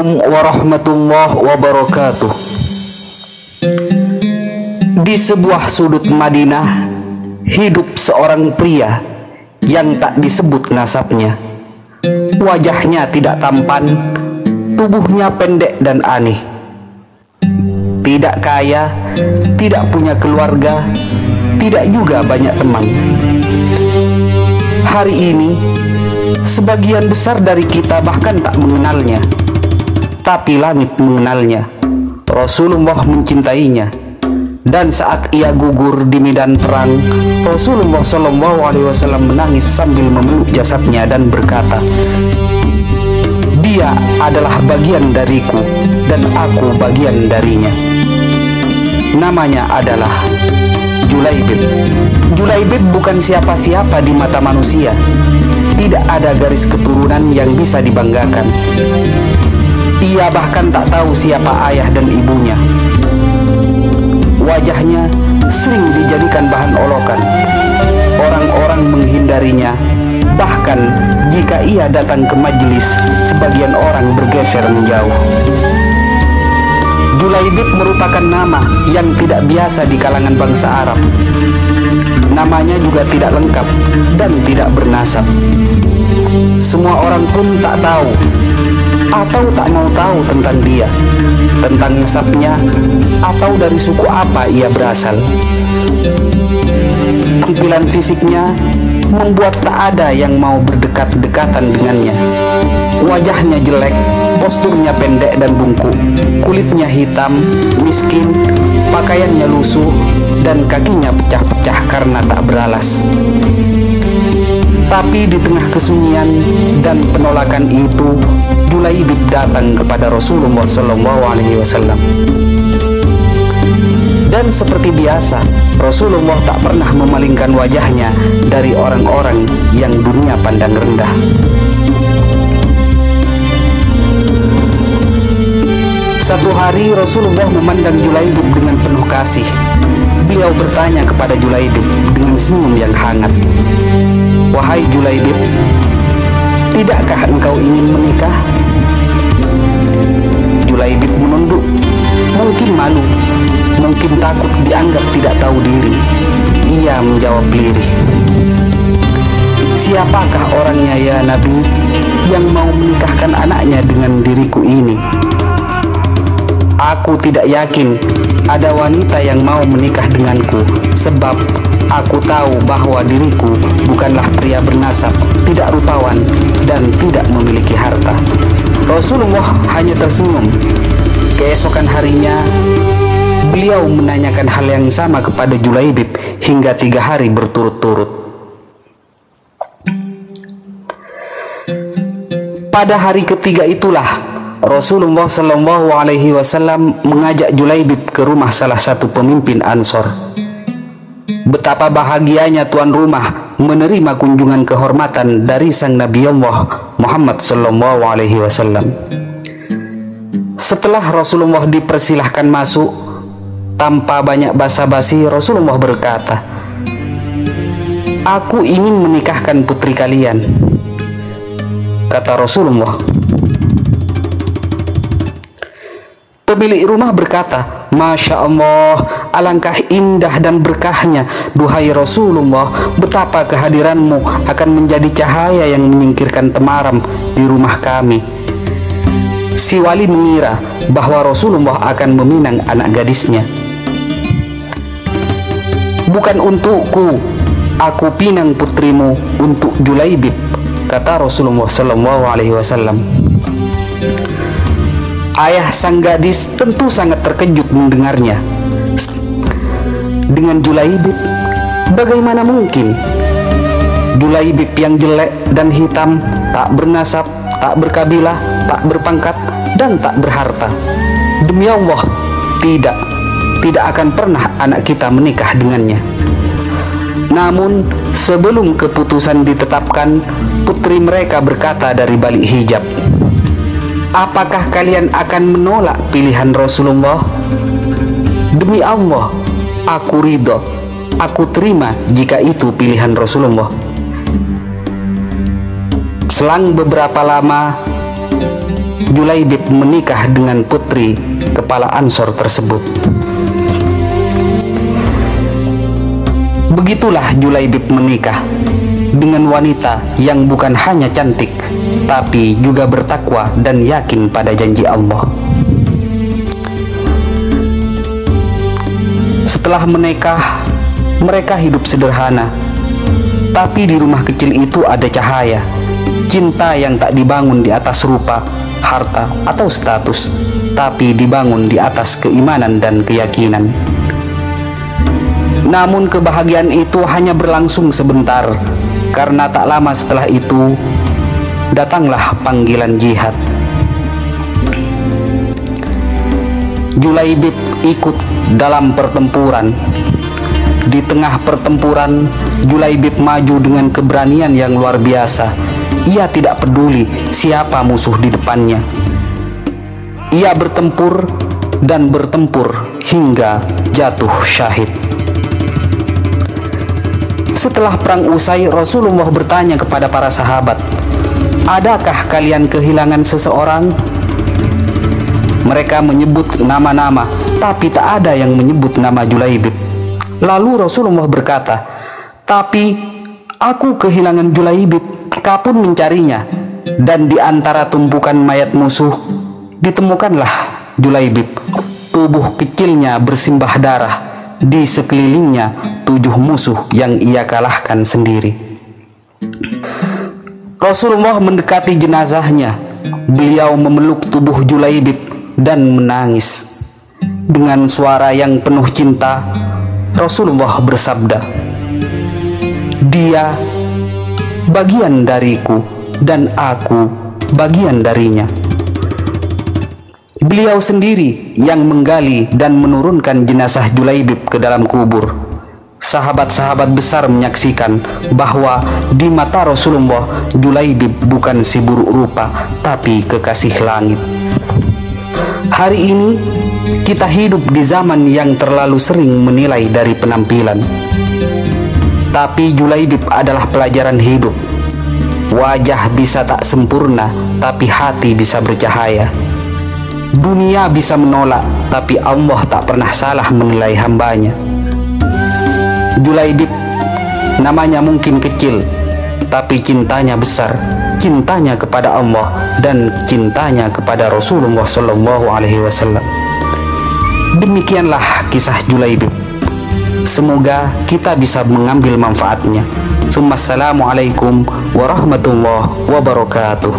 Assalamualaikum warahmatullahi wabarakatuh. Di sebuah sudut Madinah hidup seorang pria yang tak disebut nasabnya. Wajahnya tidak tampan, tubuhnya pendek dan aneh. Tidak kaya, tidak punya keluarga, tidak juga banyak teman. Hari ini sebagian besar dari kita bahkan tak mengenalnya, tapi langit mengenalnya. Rasulullah mencintainya, dan saat ia gugur di medan perang, Rasulullah SAW menangis sambil memeluk jasadnya dan berkata, "Dia adalah bagian dariku dan aku bagian darinya." Namanya adalah Julaibib. Julaibib bukan siapa-siapa di mata manusia. Tidak ada garis keturunan yang bisa dibanggakan. Ia bahkan tak tahu siapa ayah dan ibunya. Wajahnya sering dijadikan bahan olokan. Orang-orang menghindarinya. Bahkan jika ia datang ke majelis, sebagian orang bergeser menjauh. Julaibib merupakan nama yang tidak biasa di kalangan bangsa Arab. Namanya juga tidak lengkap dan tidak bernasab. Semua orang pun tak tahu atau tak mau tahu tentang dia, tentang nasabnya, atau dari suku apa ia berasal. Tampilan fisiknya membuat tak ada yang mau berdekat-dekatan dengannya. Wajahnya jelek, posturnya pendek dan bungkuk, kulitnya hitam, miskin, pakaiannya lusuh, dan kakinya pecah-pecah karena tak beralas. Tapi di tengah kesunyian dan penolakan itu, Julaibib datang kepada Rasulullah SAW. Dan seperti biasa, Rasulullah tak pernah memalingkan wajahnya dari orang-orang yang dunia pandang rendah. Satu hari Rasulullah memandang Julaibib dengan penuh kasih. Beliau bertanya kepada Julaibib dengan senyum yang hangat, "Wahai Julaibib, tidakkah engkau ingin menikah?" Julaibib menunduk, mungkin malu, mungkin takut dianggap tidak tahu diri. Ia menjawab lirih, "Siapakah orangnya ya Nabi yang mau menikahkan anaknya dengan diriku ini? Aku tidak yakin ada wanita yang mau menikah denganku, sebab aku tahu bahwa diriku bukanlah pria bernasab, tidak rupawan, dan tidak memiliki harta." Rasulullah hanya tersenyum. Keesokan harinya, beliau menanyakan hal yang sama kepada Julaibib hingga 3 hari berturut-turut. Pada hari ketiga itulah Rasulullah SAW mengajak Julaibib ke rumah salah satu pemimpin Ansor. Betapa bahagianya tuan rumah menerima kunjungan kehormatan dari sang Nabi Allah Muhammad SAW. Setelah Rasulullah dipersilahkan masuk, tanpa banyak basa-basi Rasulullah berkata, "Aku ingin menikahkan putri kalian." Kata Rasulullah. Pemilik rumah berkata, "Masya Allah, alangkah indah dan berkahnya, duhai Rasulullah, betapa kehadiranmu akan menjadi cahaya yang menyingkirkan temaram di rumah kami." Si wali mengira bahwa Rasulullah akan meminang anak gadisnya. "Bukan untukku, aku pinang putrimu untuk Julaibib," kata Rasulullah SAW. Ayah sang gadis tentu sangat terkejut mendengarnya. Dengan Julaibib, bagaimana mungkin? Julaibib yang jelek dan hitam, tak bernasab, tak berkabilah, tak berpangkat, dan tak berharta. Demi Allah, tidak akan pernah anak kita menikah dengannya. Namun, sebelum keputusan ditetapkan, putri mereka berkata dari balik hijab, "Apakah kalian akan menolak pilihan Rasulullah?" "Demi Allah, aku ridho, aku terima jika itu pilihan Rasulullah." Selang beberapa lama, Julaibib menikah dengan putri kepala Ansor tersebut. Begitulah Julaibib menikah dengan wanita yang bukan hanya cantik, tapi juga bertakwa dan yakin pada janji Allah. Setelah menikah, mereka hidup sederhana, tapi di rumah kecil itu ada cahaya, cinta yang tak dibangun di atas rupa, harta, atau status, tapi dibangun di atas keimanan dan keyakinan. Namun kebahagiaan itu hanya berlangsung sebentar, karena tak lama setelah itu datanglah panggilan jihad. Julaibib ikut dalam pertempuran. Di tengah pertempuran, Julaibib maju dengan keberanian yang luar biasa. Ia tidak peduli siapa musuh di depannya. Ia bertempur dan bertempur hingga jatuh syahid. Setelah perang usai, Rasulullah bertanya kepada para sahabat, "Adakah kalian kehilangan seseorang?" Mereka menyebut nama-nama, tapi tak ada yang menyebut nama Julaibib. Lalu Rasulullah berkata, "Tapi aku kehilangan Julaibib, kau pun mencarinya, dan di antara tumpukan mayat musuh ditemukanlah Julaibib. Tubuh kecilnya bersimbah darah, di sekelilingnya 7 musuh yang ia kalahkan sendiri." Rasulullah mendekati jenazahnya. Beliau memeluk tubuh Julaibib dan menangis. Dengan suara yang penuh cinta, Rasulullah bersabda, "Dia bagian dariku dan aku bagian darinya." Beliau sendiri yang menggali dan menurunkan jenazah Julaibib ke dalam kubur. Sahabat-sahabat besar menyaksikan bahwa di mata Rasulullah, Julaibib bukan si buruk rupa, tapi kekasih langit. Hari ini kita hidup di zaman yang terlalu sering menilai dari penampilan, tapi Julaibib adalah pelajaran hidup. Wajah bisa tak sempurna, tapi hati bisa bercahaya. Dunia bisa menolak, tapi Allah tak pernah salah menilai hambanya. Julaibib namanya mungkin kecil, tapi cintanya besar. Cintanya kepada Allah dan cintanya kepada Rasulullah SAW. Demikianlah kisah Julaibib. Semoga kita bisa mengambil manfaatnya. Assalamualaikum warahmatullahi wabarakatuh.